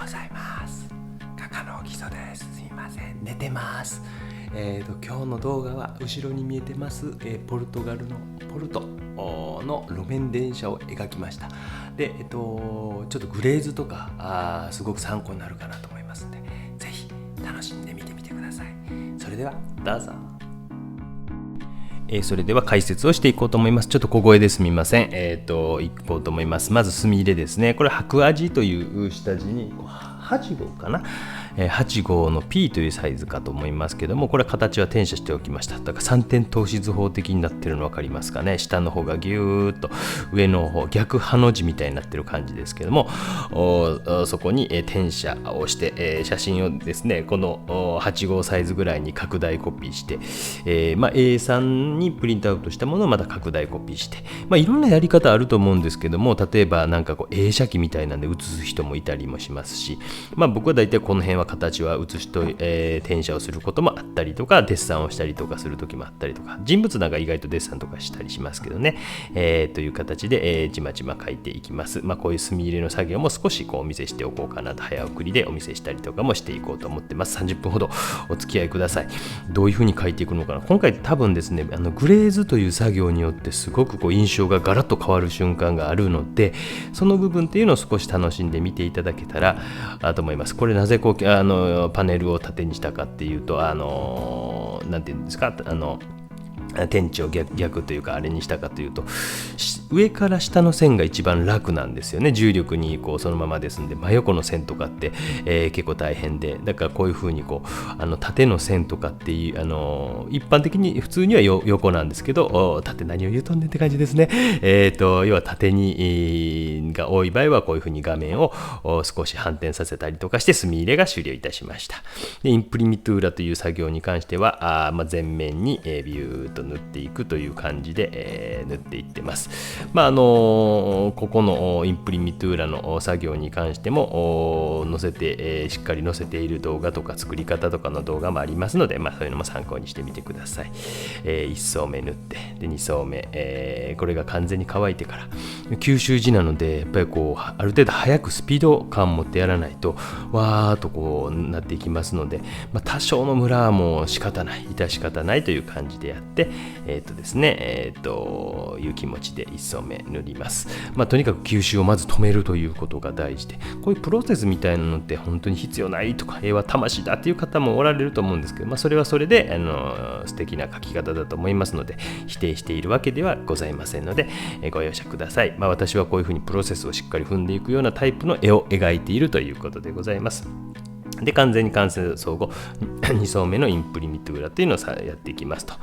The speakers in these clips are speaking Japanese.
ございます。画家の基礎です。すいません、寝てます。今日の動画は後ろに見えてます、ポルトガルのポルトの路面電車を描きました。で、ちょっとグレーズとかすごく参考になるかなと思いますので、ぜひ楽しんで見てみてください。それではどうぞ。それでは解説をしていこうと思います。ちょっと小声ですみません。いこうと思います。まず墨入れですね。これ白味という下地に8号かな。8号の P というサイズかと思いますけども、これは形は転写しておきました。だから3点透視図法的になってるの分かりますかね。下の方がギューッと、上の方逆ハの字みたいになってる感じですけども、そこに転写をして、写真をですねこの8号サイズぐらいに拡大コピーして、A3 にプリントアウトしたものをまた拡大コピーして、いろんなやり方あると思うんですけども、例えばなんかこう映写機みたいなんで写す人もいたりもしますし、僕は大体この辺は形は写しと、転写をすることもあったりとか、デッサンをしたりとかする時もあったりとか、人物なんか意外とデッサンとかしたりしますけどね、という形で、ちまちま書いていきます。こういう墨入れの作業も少しこうお見せしておこうかなと、早送りでお見せしたりとかもしていこうと思ってます。30分ほどお付き合いください。どういう風に書いていくのかな。今回多分ですね、グレーズという作業によってすごくこう印象がガラッと変わる瞬間があるので、その部分っていうのを少し楽しんで見ていただけたらと思います。これなぜこうパネルを縦にしたかっていうと、なんていうんですか、天地を逆というかあれにしたかというと、上から下の線が一番楽なんですよね。重力にこうそのままですんで、真横の線とかって、結構大変で、だからこういう風にこう縦の線とかっていう一般的に普通には横なんですけど、縦何を言うとんねんって感じですね。要は縦にが多い場合はこういう風に画面を少し反転させたりとかして墨入れが終了いたしました。でインプリミトゥーラという作業に関しては全面にビューと塗っていくという感じで、塗っていってます。ここのインプリミトゥーラの作業に関しても載せて、しっかり載せている動画とか作り方とかの動画もありますので、そういうのも参考にしてみてください。1層目塗ってで2層目、これが完全に乾いてから、吸収時なのでやっぱりこうある程度早くスピード感持ってやらないとわーっとこうなっていきますので、多少のムラはもう仕方ない、致し方ないという感じでやってですね、いう気持ちで1層目塗ります。とにかく吸収をまず止めるということが大事で、こういうプロセスみたいなのって本当に必要ないとか、絵は魂だっていう方もおられると思うんですけど、それはそれで素敵な描き方だと思いますので、否定しているわけではございませんので、ご容赦ください。私はこういうふうにプロセスをしっかり踏んでいくようなタイプの絵を描いているということでございます。で完全に完成相互2層目のインプリミトゥーラというのをやっていきますと、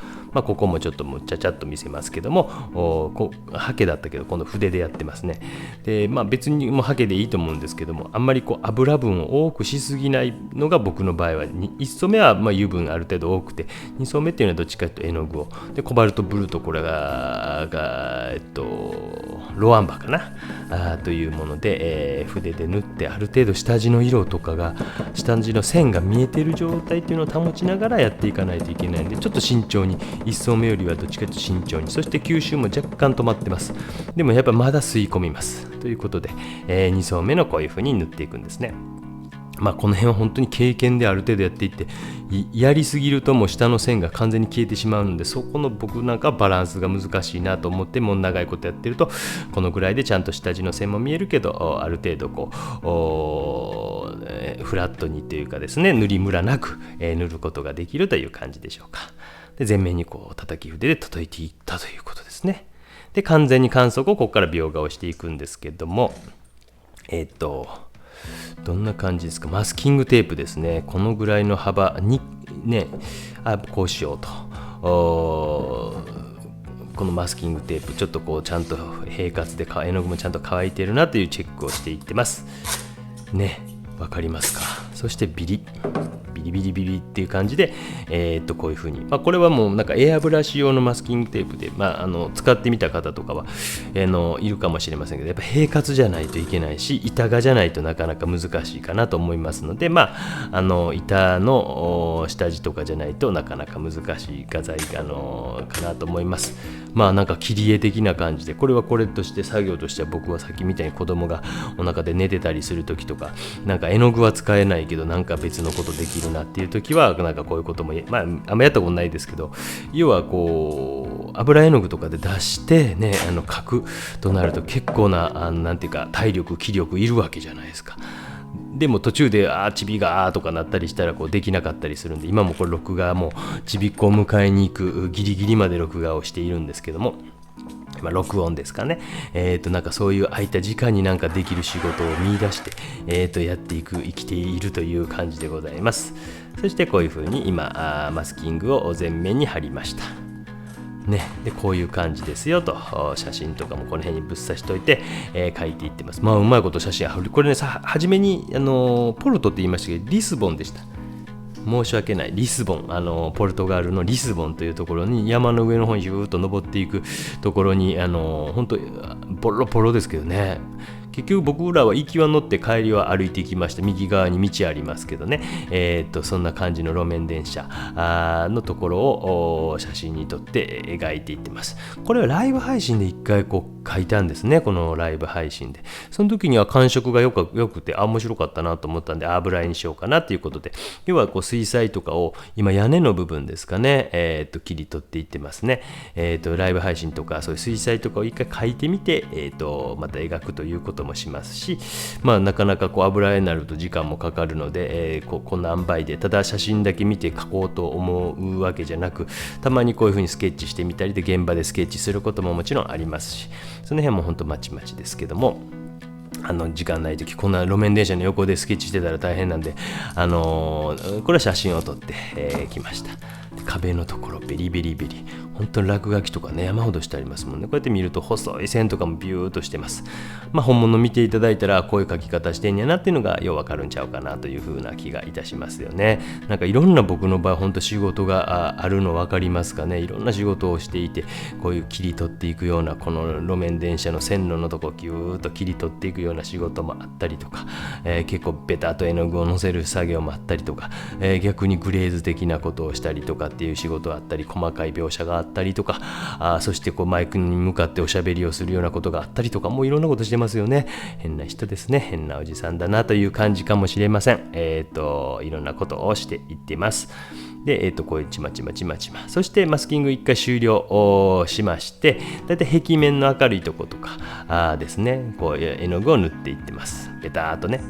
ここもちょっともうちゃちゃっと見せますけども、ハケだったけど今度筆でやってますね。で別にもうハケでいいと思うんですけども、あんまりこう油分を多くしすぎないのが僕の場合は、1層目は油分ある程度多くて、2層目っていうのはどっちかというと絵の具を、でコバルトブルーとこれがロアンバーかなというもので、筆で塗って、ある程度下地の色とかが、下地の線が見えている状態っていうのを保ちながらやっていかないといけないので、ちょっと慎重に、1層目よりはどっちかというと慎重に、そして吸収も若干止まってます。でもやっぱまだ吸い込みますということで、2層目のこういう風に塗っていくんですね。この辺は本当に経験である程度やっていって、やりすぎるともう下の線が完全に消えてしまうので、そこの僕なんかバランスが難しいなと思って、もう長いことやってるとこのぐらいでちゃんと下地の線も見えるけど、ある程度こうフラットにというかですね、塗りムラなく、塗ることができるという感じでしょうか。で前面にこう叩き筆で叩いていったということですね。で完全に完成後、ここから描画をしていくんですけども、どんな感じですか。マスキングテープですね。このぐらいの幅にね、こうしようと。このマスキングテープちょっとこうちゃんと平滑で絵の具もちゃんと乾いてるなというチェックをしていってますね。わかりますか。そしてビリビリビリビリっていう感じで、こういう風に、これはもうなんかエアブラシ用のマスキングテープで、使ってみた方とかはいるかもしれませんけど、やっぱ平滑じゃないといけないし、板画じゃないとなかなか難しいかなと思いますので、板の下地とかじゃないとなかなか難しい画材かなと思います。なんか切り絵的な感じで、これはこれとして作業としては、僕はさっきみたいに子供がお腹で寝てたりする時とか、なんか絵の具は使えないけどなんか別のことできるなっていう時は、なんかこういうこともあんまやったことないですけど、要はこう油絵の具とかで出してね、描くとなると結構ななんていうか体力気力いるわけじゃないですか。でも途中でちびがとかなったりしたらこうできなかったりするんで、今もこれ録画もちびっこを迎えに行くギリギリまで録画をしているんですけども、録音ですかね、なんかそういう空いた時間になんかできる仕事を見出して、やっていく生きているという感じでございます。そしてこういう風に今マスキングを前面に貼りましたね。でこういう感じですよと、写真とかもこの辺にぶっ刺しといて、書いていってます。うまいこと写真これね、初めにポルトって言いましたけど、リスボンでした。申し訳ない、リスボン、ポルトガルのリスボンというところに、山の上の方にずっと登っていくところに、本当ボロボロですけどね、結局僕らは行きは乗って帰りは歩いていきました。右側に道ありますけどね、そんな感じの路面電車のところを写真に撮って描いていってます。これはライブ配信で一回こう書いたんですね。このライブ配信で、その時には感触がよくて面白かったなと思ったんで、油絵にしようかなということで、要はこう水彩とかを今屋根の部分ですかね、切り取っていってますね。ライブ配信とかそういう水彩とかを一回書いてみて、また描くということもしますし、なかなかこう油絵になると時間もかかるので、こんな塩梅でただ写真だけ見て描こうと思うわけじゃなく、たまにこういう風にスケッチしてみたりで、現場でスケッチすることももちろんありますし、その辺も本当まちまちですけども、時間ない時こんな路面電車の横でスケッチしてたら大変なんで、これは写真を撮って、きました。壁のところベリベリベリ、本当に落書きとかね山ほどしてありますもんね。こうやって見ると細い線とかもビューっとしてます。本物見ていただいたらこういう描き方してんやなっていうのがようわかるんちゃうかなというふうな気がいたしますよね。なんかいろんな僕の場合本当仕事があるの分かりますかね。いろんな仕事をしていて、こういう切り取っていくような、この路面電車の線路のとこギューッと切り取っていくような仕事もあったりとか、結構ベタと絵の具を乗せる作業もあったりとか、逆にグレーズ的なことをしたりとかっていう仕事があったり、細かい描写があったりとか、そしてこうマイクに向かっておしゃべりをするようなことがあったりとか、もういろんなことしてますよね。変な人ですね。変なおじさんだなという感じかもしれません。いろんなことをしていってます。で、こういうちまちま、そしてマスキング1回終了しまして、だいたい壁面の明るいとことかですね、こう絵の具を塗っていってます。ベターっとね、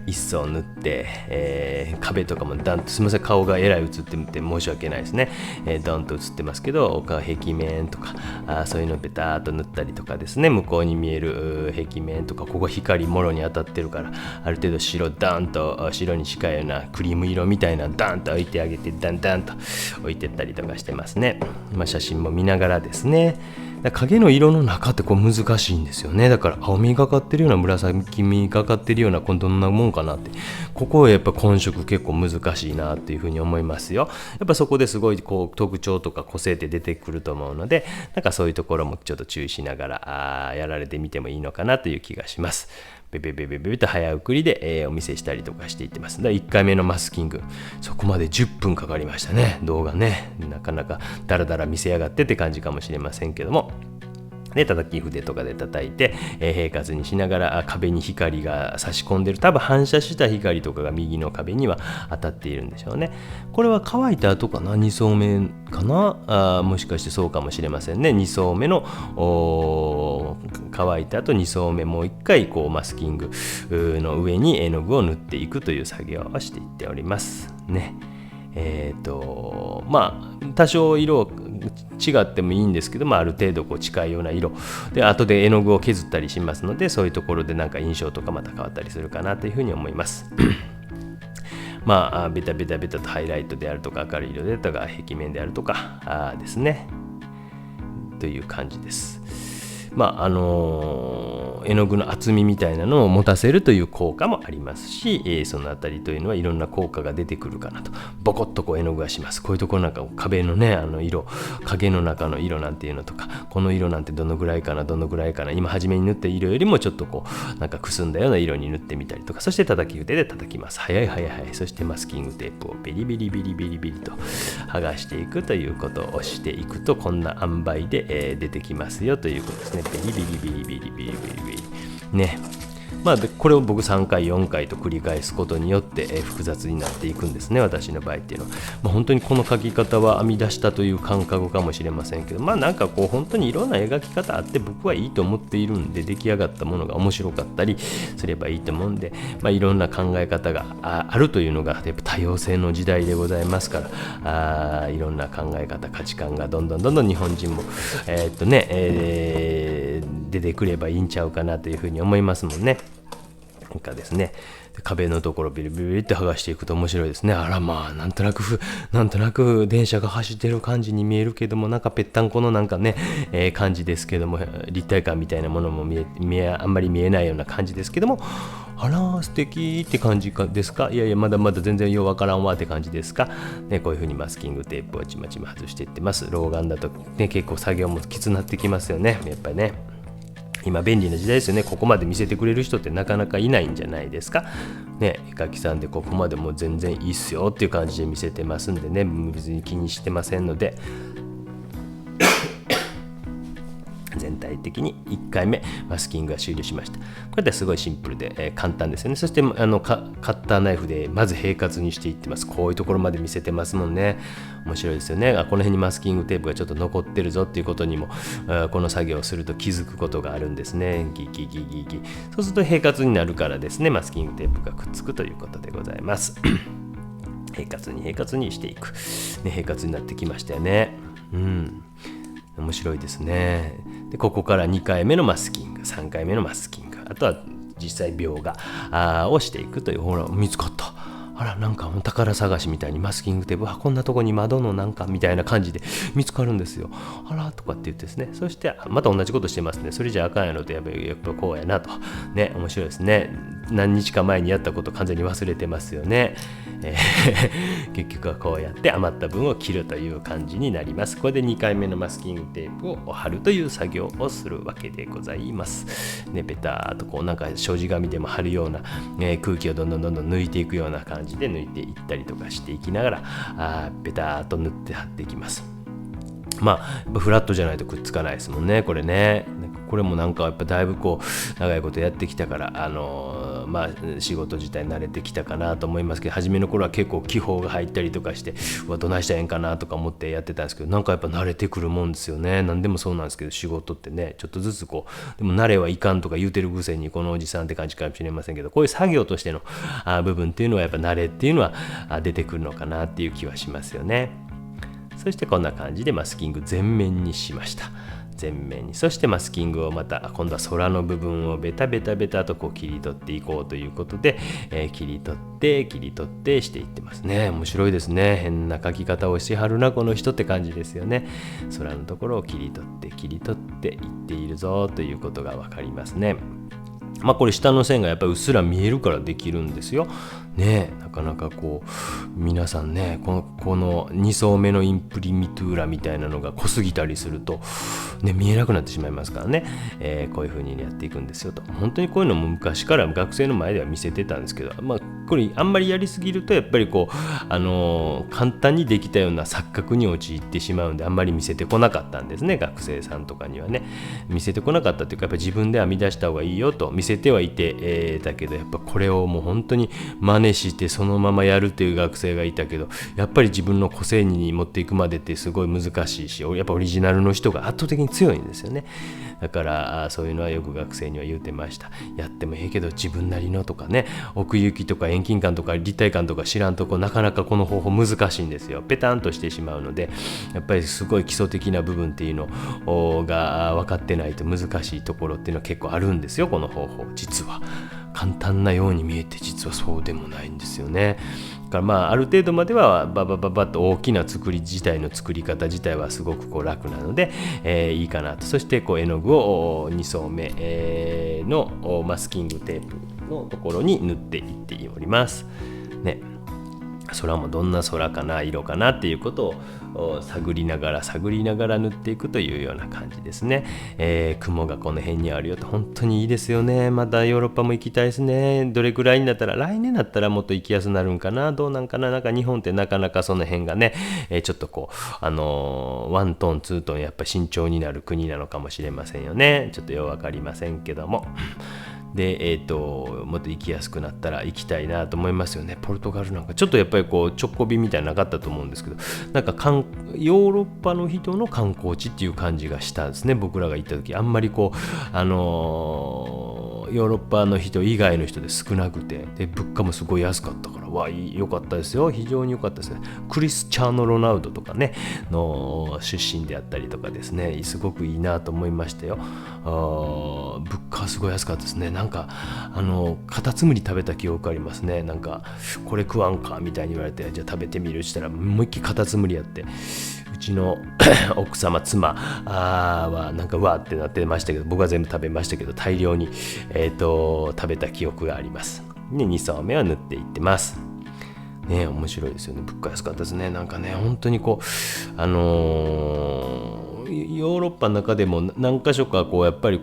一層塗って、壁とかもダンと、すみません顔がえらい映ってみて申し訳ないですね、ドンと映ってますけど、壁面とかそういうのベターっと塗ったりとかですね、向こうに見える壁面とか、ここ光もろに当たってるからある程度白ダンと白に近いようなクリーム色みたいなダンと置いてあげて、ダンと置いてったりとかしてますね。写真も見ながらですね、影の色の中ってこう難しいんですよね。だから青みがかってるような、紫みがかってるような、どんなもんかなって、ここはやっぱ混色結構難しいなっていうふうに思いますよ。やっぱそこですごいこう特徴とか個性って出てくると思うので、なんかそういうところもちょっと注意しながらやられてみてもいいのかなという気がします。ベベと早送りで、お見せしたりとかしていってます。だから1回目のマスキング、そこまで10分かかりましたね。動画ね、なかなかダラダラ見せやがってって感じかもしれませんけども、で叩き筆とかで叩いて、平滑にしながら壁に光が差し込んでる、多分反射した光とかが右の壁には当たっているんでしょうね。これは乾いた後かな、2層目かな、もしかしてそうかもしれませんね。2層目の乾いた後2層目、もう一回こうマスキングの上に絵の具を塗っていくという作業をしていっておりますね。多少色違ってもいいんですけど、ある程度こう近いような色で、後で絵の具を削ったりしますので、そういうところでなんか印象とかまた変わったりするかなというふうに思いますベタとハイライトであるとか、明るい色であるとか、壁面であるとかですね、という感じです。絵の具の厚みみたいなのを持たせるという効果もありますし、そのあたりというのはいろんな効果が出てくるかなと。ボコッとこう絵の具がします。こういうところなんか壁のね色、影の中の色なんていうのとか、この色なんてどのぐらいかな、今初めに塗った色よりもちょっとこうなんかくすんだような色に塗ってみたりとか、そして叩き筆で叩きます。早い。そしてマスキングテープをベリベリと剥がしていくということをしていくと、こんな塩梅で、出てきますよということですね。ベリね。でこれを僕3回4回と繰り返すことによって、複雑になっていくんですね、私の場合っていうのは。本当にこの描き方は編み出したという感覚かもしれませんけど、なんかこう本当にいろんな描き方あって僕はいいと思っているんで、出来上がったものが面白かったりすればいいと思うんで、いろんな考え方があるというのがやっぱ多様性の時代でございますから、いろんな考え方、価値観がどんどん日本人も出てくればいいんちゃうかなというふうに思いますもんね。なんかですね、壁のところビリビリって剥がしていくと面白いですね。なんとなく電車が走ってる感じに見えるけども、なんかぺったんこのなんかね、感じですけども、立体感みたいなものもあんまり見えないような感じですけども、素敵って感じですか。いやまだまだ全然ようわからんわって感じですか、ね、こういう風にマスキングテープをちまちま外していってます。老眼だとね、結構作業もきつなってきますよね、やっぱりね。今便利な時代ですよね。ここまで見せてくれる人ってなかなかいないんじゃないですかね。絵描きさんでここまでもう全然いいっすよっていう感じで見せてますんでね、別に気にしてませんので全体的に1回目マスキングが終了しました。これではすごいシンプルで、簡単ですよね。そしてカッターナイフでまず平滑にしていってます。こういうところまで見せてますもんね。面白いですよね。この辺にマスキングテープがちょっと残ってるぞっていうことにも、この作業をすると気づくことがあるんですね。ギギ。そうすると平滑になるからですね、マスキングテープがくっつくということでございます平滑にしていく、ね、平滑になってきましたよね。面白いですね。でここから2回目のマスキング、3回目のマスキング、あとは実際描画をしていくという。ほら見つかった。なんか宝探しみたいにマスキングテープ、こんなとこに窓のなんかみたいな感じで見つかるんですよ。とかって言ってですね、そしてまた同じことしてますね。それじゃあかんやろと、やっぱこうやなとね。面白いですね。何日か前にやったこと完全に忘れてますよね。結局はこうやって余った分を切るという感じになります。これで2回目のマスキングテープを貼るという作業をするわけでございますね。ベターっとこうなんか障子紙でも貼るような、空気をどんどん抜いていくような感じで抜いていったりとかしていきながら、ベターっと塗って貼っていきます。フラットじゃないとくっつかないですもんね、これね。これもなんかやっぱだいぶこう長いことやってきたから、仕事自体慣れてきたかなと思いますけど、初めの頃は結構気泡が入ったりとかして、どないしたらええんかなとか思ってやってたんですけど、なんかやっぱ慣れてくるもんですよね。何でもそうなんですけど、仕事ってね、ちょっとずつこう、でも慣れはいかんとか言うてるくせにこのおじさんって感じかもしれませんけど、こういう作業としての部分っていうのはやっぱ慣れっていうのは出てくるのかなっていう気はしますよね。そしてこんな感じでマスキング全面にしました。全面に。そしてマスキングをまた今度は空の部分をベタとこう切り取っていこうということで、切り取ってしていってますね。面白いですね。変な描き方をしはるなこの人って感じですよね。空のところを切り取っていっているぞということがわかりますね。これ下の線がやっぱりうっすら見えるからできるんですよね。なかなかこう皆さんね、この2層目のインプリミトゥーラみたいなのが濃すぎたりすると、ね、見えなくなってしまいますからね、こういう風にやっていくんですよと。本当にこういうのも昔から学生の前では見せてたんですけど、これあんまりやりすぎるとやっぱりこう、簡単にできたような錯覚に陥ってしまうんで、あんまり見せてこなかったんですね。学生さんとかにはね見せてこなかったっていうか、やっぱり自分で編み出した方がいいよと見せてはいて、だけどやっぱこれをもう本当に真似してそのままやるっていう学生がいたけど、やっぱり自分の個性に持っていくまでってすごい難しいし、やっぱオリジナルの人が圧倒的に強いんですよね。だからそういうのはよく学生には言うてました。やってもいいけど自分なりのとかね、奥行きとか遠近感とか立体感とか知らんとこ、なかなかこの方法難しいんですよ。ペタンとしてしまうので、やっぱりすごい基礎的な部分っていうのが分かってないと難しいところっていうのは結構あるんですよ、この方法実は。簡単なように見えて実はそうでもないんですよね。だからある程度まではババババッと大きな作り自体の作り方自体はすごく楽なので、いいかなと。そして絵の具を2層目、のマスキングテープのところに塗っていっておりますね。空もどんな空かな、色かなっていうことを探りながら塗っていくというような感じですね。雲がこの辺にあるよと、本当にいいですよね。またヨーロッパも行きたいですね。どれくらいになったら、来年だったらもっと行きやすくなるんかな、どうなんかな。なんか日本ってなかなかその辺がね、ちょっとワントーンツートーンやっぱ慎重になる国なのかもしれませんよね。ちょっとよくわかりませんけども。で、もっと行きやすくなったら行きたいなと思いますよね。ポルトガルなんかちょっとやっぱり直行便みたいなのなかったと思うんですけど、なんかヨーロッパの人の観光地っていう感じがしたんですね。僕らが行った時あんまりヨーロッパの人以外の人で少なくて、で物価もすごい安かったから良かったですよ。非常に良かったですね。クリスチャーノ・ロナウドとかねの出身であったりとかですね、すごくいいなと思いましたよ。物価はすごい安かったですね。なんかカタツムリ食べた記憶ありますね。なんかこれ食わんかみたいに言われて、じゃあ食べてみるしたら思いっきりカタツムリやって、うちの奥様妻はなんかわーってなってましたけど、僕は全部食べましたけど、大量に、食べた記憶があります。で2層目は塗っていってますね。面白いですよね。物価安かったですね。なんかね、本当にヨーロッパの中でも何か所かやっぱり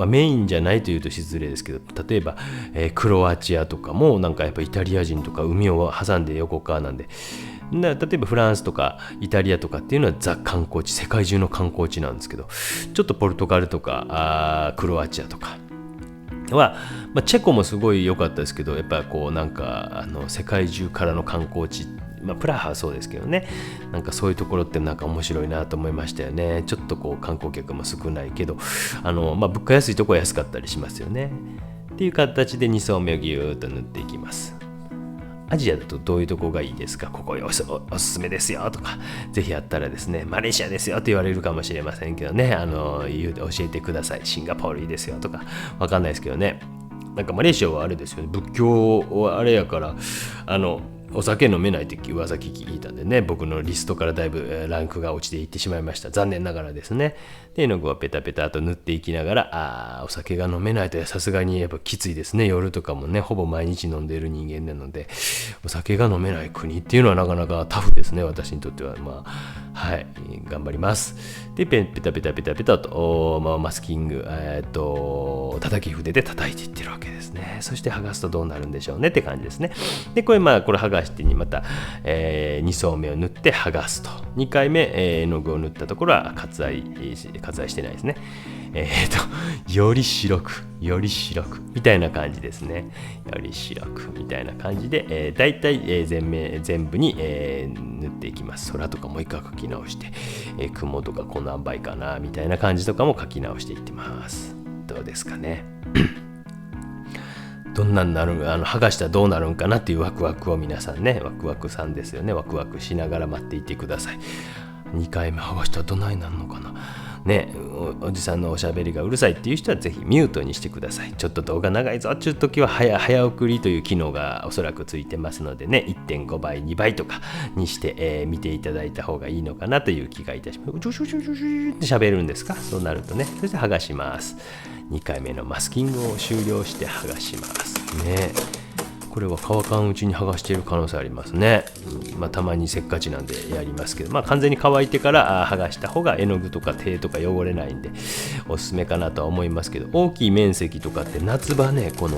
メインじゃないというと失礼ですけど、例えば、クロアチアとかもなんかやっぱイタリア人とか海を挟んで横側なんで、例えばフランスとかイタリアとかっていうのはザ観光地、世界中の観光地なんですけど、ちょっとポルトガルとかクロアチアとかは、チェコもすごい良かったですけど、やっぱりなんか世界中からの観光地、プラハはそうですけどね、なんかそういうところってなんか面白いなと思いましたよね。ちょっと観光客も少ないけど、物価安いところは安かったりしますよねっていう形で2層目をギューッと塗っていきます。アジアだとどういうとこがいいですか、ここおすすめですよとか、ぜひあったらですね、マレーシアですよって言われるかもしれませんけどね、教えてください。シンガポールいいですよとか、わかんないですけどね。なんかマレーシアはあれですよね、仏教はあれやから、お酒飲めないって噂聞いたんでね、僕のリストからだいぶランクが落ちていってしまいました。残念ながらですね。で絵の具をペタペタと塗っていきながら、お酒が飲めないとさすがにやっぱきついですね。夜とかもね、ほぼ毎日飲んでいる人間なので、お酒が飲めない国っていうのはなかなかタフですね、私にとっては。はい、頑張ります。でペタペタペタペタとマスキング、叩き筆で叩いていってるわけですね。そして剥がすとどうなるんでしょうねって感じですね。でこれ剥がしてにまた、2層目を塗って剥がすと、2回目、絵の具を塗ったところは割愛してないですね。より白くみたいな感じですね。より白くみたいな感じで、だいたい全部に、塗っていきます。空とかもう一回描き直して、雲とかこの塩梅かなみたいな感じとかも描き直していってます。どうですかね。どんなになる、剥がしたらどうなるんかなっていうワクワクを皆さんね、ワクワクさんですよね。ワクワクしながら待っていてください。2回目剥がしたらどないなるのかなね。おじさんのおしゃべりがうるさいっていう人はぜひミュートにしてください。ちょっと動画長いぞっていう時は早送りという機能がおそらくついてますのでね、 1.5 倍2倍とかにして、見ていただいた方がいいのかなという気がいたします。ジュシュシュシュシュって喋るんですか。そうなるとね、そして剥がします。2回目のマスキングを終了して剥がしますね。これは乾かんうちに剥がしている可能性ありますね。たまにせっかちなんでやりますけど、完全に乾いてから剥がした方が絵の具とか手とか汚れないんでおすすめかなとは思いますけど、大きい面積とかって夏場ね、この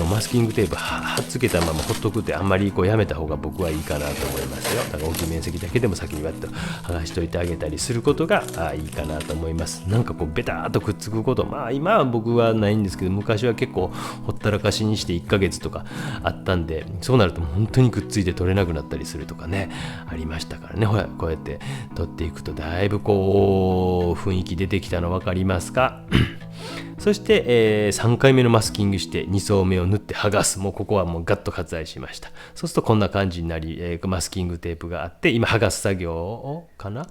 マスキングテープはっつけたままほっとくってあんまりやめた方が僕はいいかなと思いますよ。だから大きい面積だけでも先にわっと剥がしといてあげたりすることがいいかなと思います。なんかベターっとくっつくこと、今は僕はないんですけど、昔は結構ほったらかしにして1ヶ月とかあったんで、そうなると本当にくっついて取れなくなったりするとかね、ありましたからね。こうやって取っていくとだいぶ雰囲気出てきたの分かりますか。そして、3回目のマスキングして2層目を塗って剥がす。もうここはもうガッと割愛しました。そうするとこんな感じになり、マスキングテープがあって、今剥がす作業をかな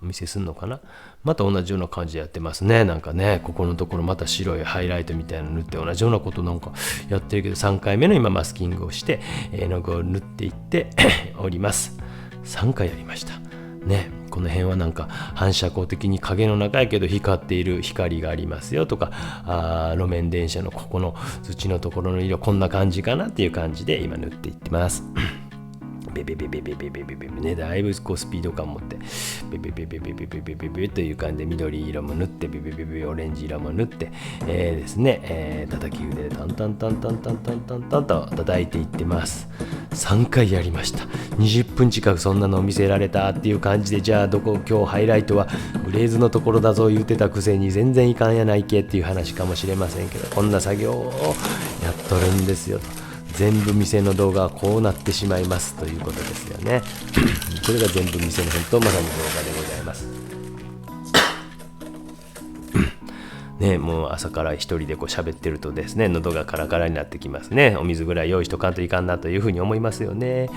お見せするのかな。また同じような感じでやってますね。なんかね、ここのところまた白いハイライトみたいなの塗って同じようなことなんかやってるけど、3回目の今マスキングをして絵の具を塗っていっております。3回やりましたね。この辺はなんか反射光的に影の中やけど光っている光がありますよとか、路面電車のここの土のところの色こんな感じかなっていう感じで今塗っていってますベベベベベベベベベベね、だいぶこうスピード感持ってベベベベベベベベベベという感じで緑色も塗ってベベベベオレンジ色も塗ってですね、叩き腕でタンタンタンタンタンタンタンタンと叩いていってます。3回やりました。20分近くそんなのを見せられたっていう感じで、じゃあどこ今日ハイライトはグレーズのところだぞ言ってたくせに全然いかんやないけっていう話かもしれませんけど、こんな作業をやっとるんですよと。全部店の動画はこうなってしまいますということですよね。これが全部店の本当まさに動画でございますね。もう朝から一人でこう喋ってるとですね、喉がカラカラになってきますね。お水ぐらい用意しとかんといかんなというふうに思いますよね。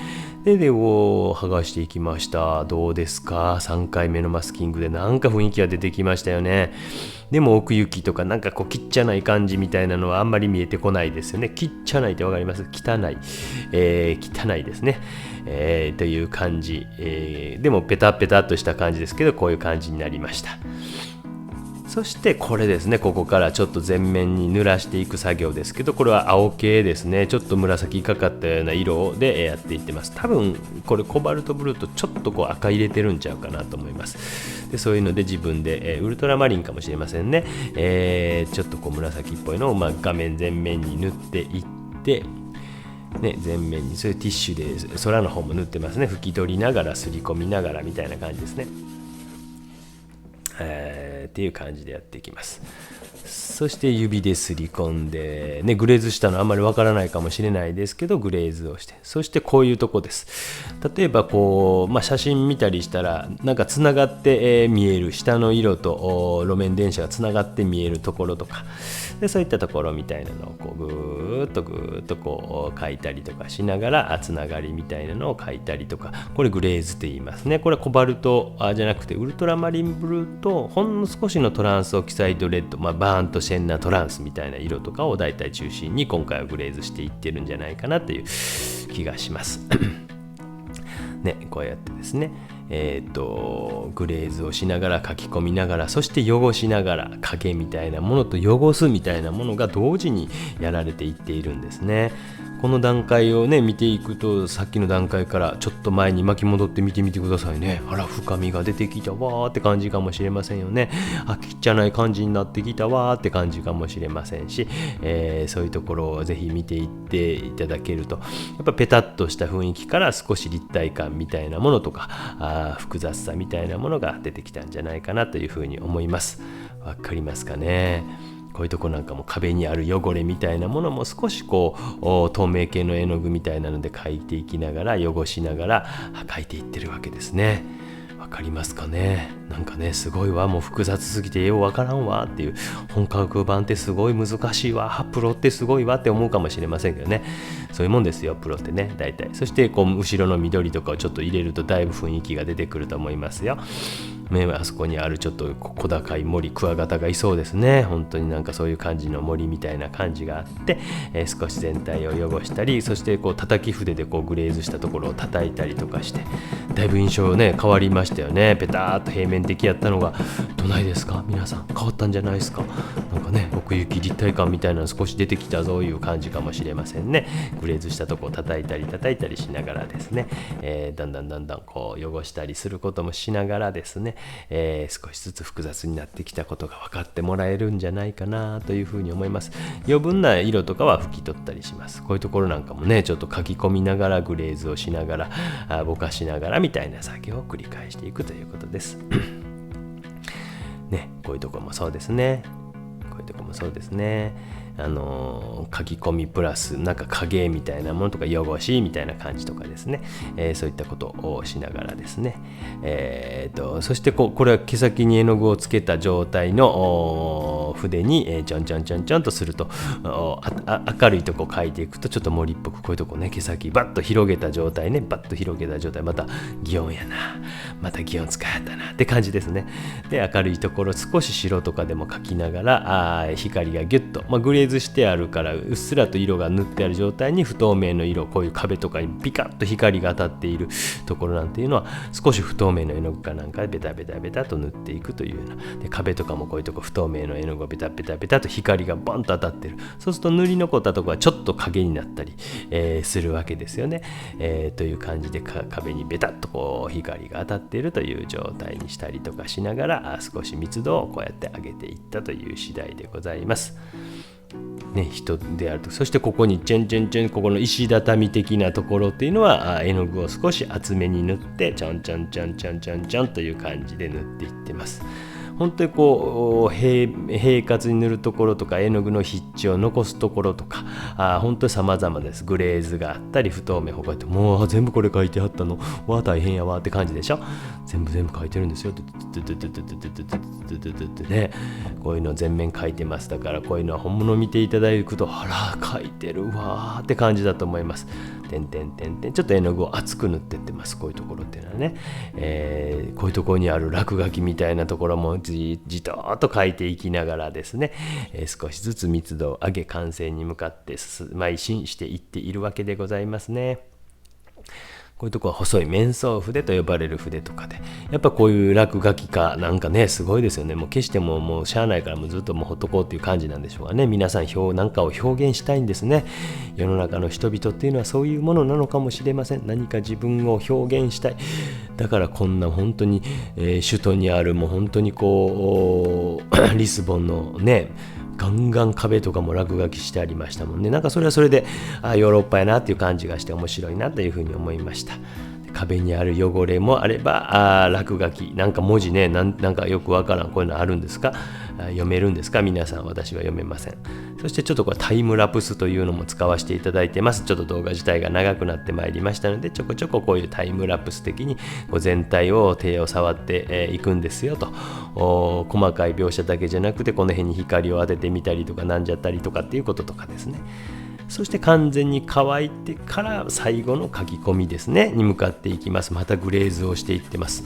で剥がしていきました。どうですか、3回目のマスキングでなんか雰囲気が出てきましたよね。でも奥行きとかなんかこうきっちゃない感じみたいなのはあんまり見えてこないですよね。きっちゃないってわかります？汚い、汚いですね、という感じ、でもペタペタっとした感じですけど、こういう感じになりました。そしてこれですね、ここからちょっと全面に濡らしていく作業ですけど、これは青系ですね。ちょっと紫かかったような色でやっていってます。多分これコバルトブルーとちょっとこう赤入れてるんちゃうかなと思います。でそういうので自分で、ウルトラマリンかもしれませんね、ちょっとこう紫っぽいのを画面全面に塗っていってね、全面にそういうティッシュで空の方も塗ってますね。拭き取りながらすり込みながらみたいな感じですね。っていう感じでやっていきます。そして指ですり込んで、ね、グレーズしたのあんまりわからないかもしれないですけど、グレーズをして、そしてこういうとこです。例えばこう、写真見たりしたらなんかつながって、見える下の色と路面電車がつながって見えるところとかで、そういったところみたいなのをこうぐーっとこう描いたりとかしながらつながりみたいなのを描いたりとか、これグレーズって言いますね。これはコバルトじゃなくてウルトラマリンブルーとほんの少しのトランスオキサイドレッド、バーンとシェンナトランスみたいな色とかをだいたい中心に今回はグレーズしていってるんじゃないかなという気がしますね。こうやってですね、グレーズをしながら書き込みながら、そして汚しながら影みたいなものと汚すみたいなものが同時にやられていっているんですね。この段階をね見ていくと、さっきの段階からちょっと前に巻き戻って見てみてくださいね。あら、深みが出てきたわーって感じかもしれませんよね。きっ汚い感じになってきたわーって感じかもしれませんし、そういうところをぜひ見ていっていただけると、やっぱペタッとした雰囲気から少し立体感みたいなものとか複雑さみたいなものが出てきたんじゃないかなというふうに思います。わかりますかね。こういうとこなんかも壁にある汚れみたいなものも少しこう透明系の絵の具みたいなので描いていきながら、汚しながら描いていってるわけですね。わかりますかね。なんかね、すごいわ、もう複雑すぎてようわからんわっていう、本格版ってすごい難しいわ、プロってすごいわって思うかもしれませんけどね。そういうもんですよ、プロってね、大体。そしてこう後ろの緑とかをちょっと入れるとだいぶ雰囲気が出てくると思いますよ。あそこにあるちょっと小高い森、クワガタがいそうですね。本当になんかそういう感じの森みたいな感じがあって、少し全体を汚したり、そしてこう叩き筆でこうグレーズしたところを叩いたりとかして、だいぶ印象ね変わりましたよね。ペターっと平面的やったのがどないですか皆さん、変わったんじゃないですか。なんかね、奥行き立体感みたいなの少し出てきたぞいう感じかもしれませんね。グレーズしたとこを叩いたりしながらですね、だんだんこう汚したりすることもしながらですね、少しずつ複雑になってきたことが分かってもらえるんじゃないかなというふうに思います。余分な色とかは拭き取ったりします。こういうところなんかもね、ちょっと書き込みながらグレーズをしながらぼかしながらみたいな作業を繰り返していくということですね。こういうところもそうですね。書き込みプラスなんか影みたいなものとか汚しみたいな感じとかですね、そういったことをしながらですね、そしてこれは毛先に絵の具をつけた状態の筆に、ちょんちょんちょんちょんとすると明るいとこ描いていくとちょっと森っぽくこういうとこね毛先バッと広げた状態ねバッと広げた状態また擬音やなまた擬音使いやったなって感じですね。で明るいところ少し白とかでも描きながら光がギュッと、グレーズしてあるからうっすらと色が塗ってある状態に不透明の色こういう壁とかにピカッと光が当たっているところなんていうのは少し不透明の絵の具かなんかでベタベタベタと塗っていくというようなで壁とかもこういうとこ不透明の絵の具をベタベタベタと光がボンと当たってるそうすると塗り残ったところはちょっと影になったり、するわけですよね、という感じで壁にベタッとこう光が当たっているという状態にしたりとかしながら少し密度をこうやって上げていったという次第でございます。人であるとそしてここにチェンチェンチェンここの石畳的なところっていうのは絵の具を少し厚めに塗ってちょんちょんちょんちょんちょんちょんという感じで塗っていってます。本当にこう平滑に塗るところとか絵の具の筆致を残すところとか本当に様々です。グレーズがあったり不透明こうやってもう全部これ書いてあったのわ大変やわって感じでしょ。全部書いてるんですよね。こういうの全面書いてます。だからこういうのは本物を見ていただくとあら書いてるわって感じだと思います。点々点々ちょっと絵の具を厚く塗ってってます。こういうところっていうのはね、こういうところにある落書きみたいなところもじとーっと描いていきながらですね、少しずつ密度を上げ完成に向かって邁進していっているわけでございますね。こういうとこは細い面相筆と呼ばれる筆とかでやっぱこういう落書き家なんかねすごいですよね。もう決してもうしゃあないからもうずっともうほっとこうっていう感じなんでしょうがね。皆さんなんかを表現したいんですね。世の中の人々っていうのはそういうものなのかもしれません。何か自分を表現したい。だからこんな本当に、首都にあるもう本当にこうリスボンのねガンガン壁とかも落書きしてありましたもんね。なんかそれはそれでヨーロッパやなっていう感じがして面白いなというふうに思いました。壁にある汚れもあれば落書きなんか文字ねなんかよくわからんこういうのあるんですか読めるんですか皆さん。私は読めません。そしてちょっとこれタイムラプスというのも使わせていただいてます。ちょっと動画自体が長くなってまいりましたのでちょこちょここういうタイムラプス的にこう全体を手を触っていくんですよと細かい描写だけじゃなくてこの辺に光を当ててみたりとかなんじゃったりとかっていうこととかですね。そして完全に乾いてから最後の書き込みですねに向かっていきます。またグレーズをしていってます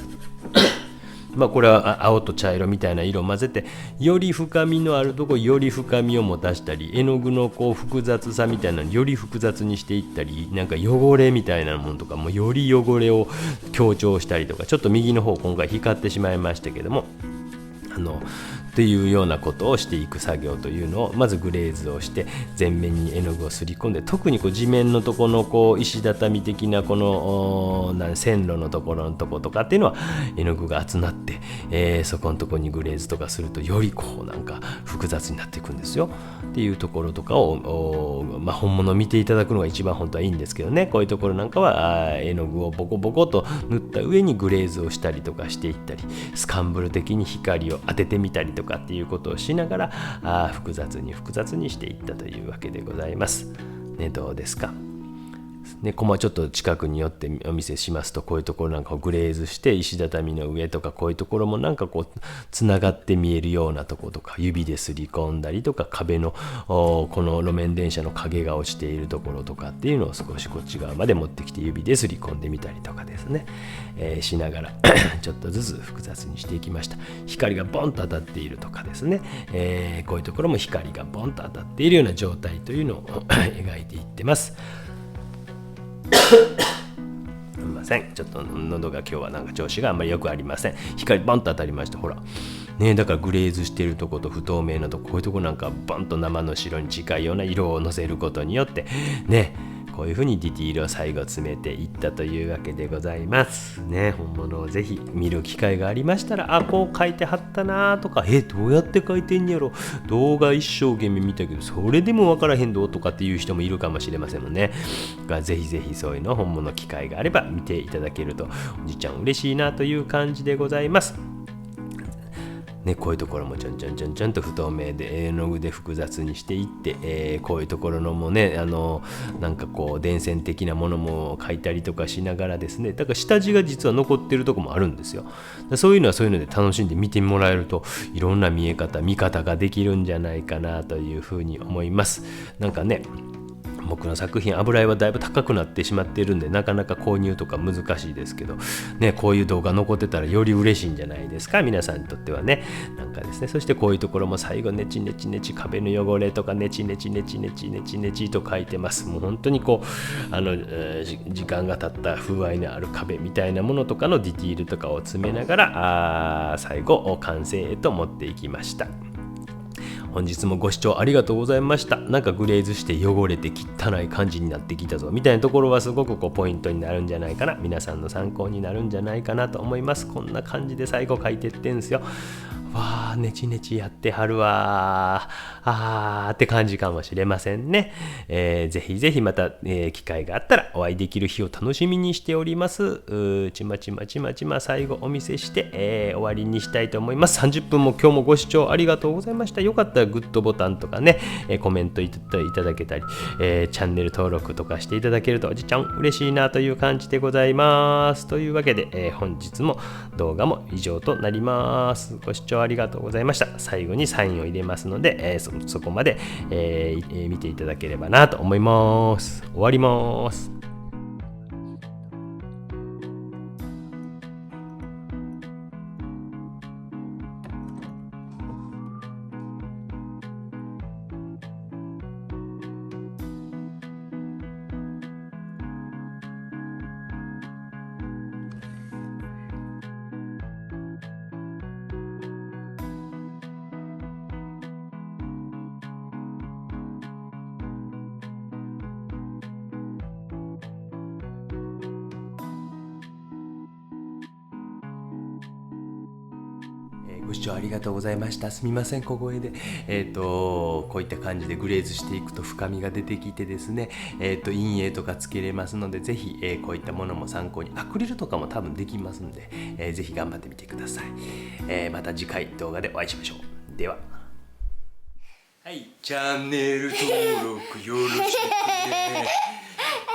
これは青と茶色みたいな色を混ぜてより深みのあるところより深みを持たしたり絵の具のこう複雑さみたいなのより複雑にしていったりなんか汚れみたいなものとかもより汚れを強調したりとかちょっと右の方今回光ってしまいましたけどもっていうようなことをしていく作業というのをまずグレーズをして全面に絵の具をすり込んで特にこう地面のところのこう石畳的なこの線路のところのとことかっていうのは絵の具が集まって、そこのところにグレーズとかするとよりこうなんか複雑になっていくんですよっていうところとかを本物を見ていただくのが一番本当はいいんですけどね。こういうところなんかは絵の具をボコボコと塗った上にグレーズをしたりとかしていったりスカンブル的に光を当ててみたりとかっていうことをしながら複雑にしていったというわけでございます、ね、どうですかね、コマちょっと近くに寄ってお見せしますとこういうところなんかをグレーズして石畳の上とかこういうところもなんかこうつながって見えるようなところとか指ですり込んだりとか壁のこの路面電車の影が落ちているところとかっていうのを少しこっち側まで持ってきて指ですり込んでみたりとかですね、しながらちょっとずつ複雑にしていきました。光がボンと当たっているとかですね、こういうところも光がボンと当たっているような状態というのを描いていってます。すみませんちょっと喉が今日はなんか調子があんまりよくありません。光バンと当たりましたほらね。だからグレーズしているとこと不透明なとここういうとこなんかバンと生の白に近いような色をのせることによってねこういう風にディティールを最後詰めていったというわけでございますね。本物をぜひ見る機会がありましたらこう書いてはったなとかどうやって書いてんやろ動画一生懸命見たけどそれでも分からへんどとかっていう人もいるかもしれませんもんね。ぜひぜひそういうの本物機会があれば見ていただけるとおじちゃん嬉しいなという感じでございますね、こういうところもちょんと不透明で絵の具で複雑にしていって、こういうところのもねなんかこう電線的なものも描いたりとかしながらですね、だから下地が実は残ってるとこもあるんですよ。そういうのはそういうので楽しんで見てもらえると、いろんな見方ができるんじゃないかなというふうに思います。なんかね、僕の作品油絵はだいぶ高くなってしまっているんで、なかなか購入とか難しいですけどね、こういう動画残ってたらより嬉しいんじゃないですか、皆さんにとってはね。なんかですね、そしてこういうところも最後ネチネチ壁の汚れとかネチネチと書いてます。もう本当にこう時間が経った風合いのある壁みたいなものとかのディティールとかを詰めながら最後完成へと持っていきました。本日もご視聴ありがとうございました。なんかグレーズして汚れて汚い感じになってきたぞみたいなところはすごくポイントになるんじゃないかな、皆さんの参考になるんじゃないかなと思います。こんな感じで最後書いてってんすよ。わー、ネチやってはるわーって感じかもしれませんね。ぜひまた、機会があったらお会いできる日を楽しみにしております。ちま最後お見せして、終わりにしたいと思います。30分も今日もご視聴ありがとうございました。よかったらグッドボタンとかね、コメントいただけたり、チャンネル登録とかしていただけるとおじちゃん嬉しいなという感じでございます。というわけで、本日も動画も以上となります。ご視聴ありがとうございました。最後にサインを入れますので、そこまで、見ていただければなと思います。終わります。ご視聴ありがとうございました。すみません、小声で。こういった感じでグレーズしていくと深みが出てきてですね、陰影とかつけれますので、ぜひ、こういったものも参考に、アクリルとかも多分できますので、ぜひ頑張ってみてください。また次回動画でお会いしましょう。では。はい、チャンネル登録よろしくね。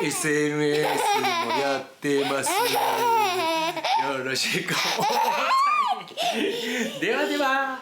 SNS もやってますよ。よろしく。ではでは。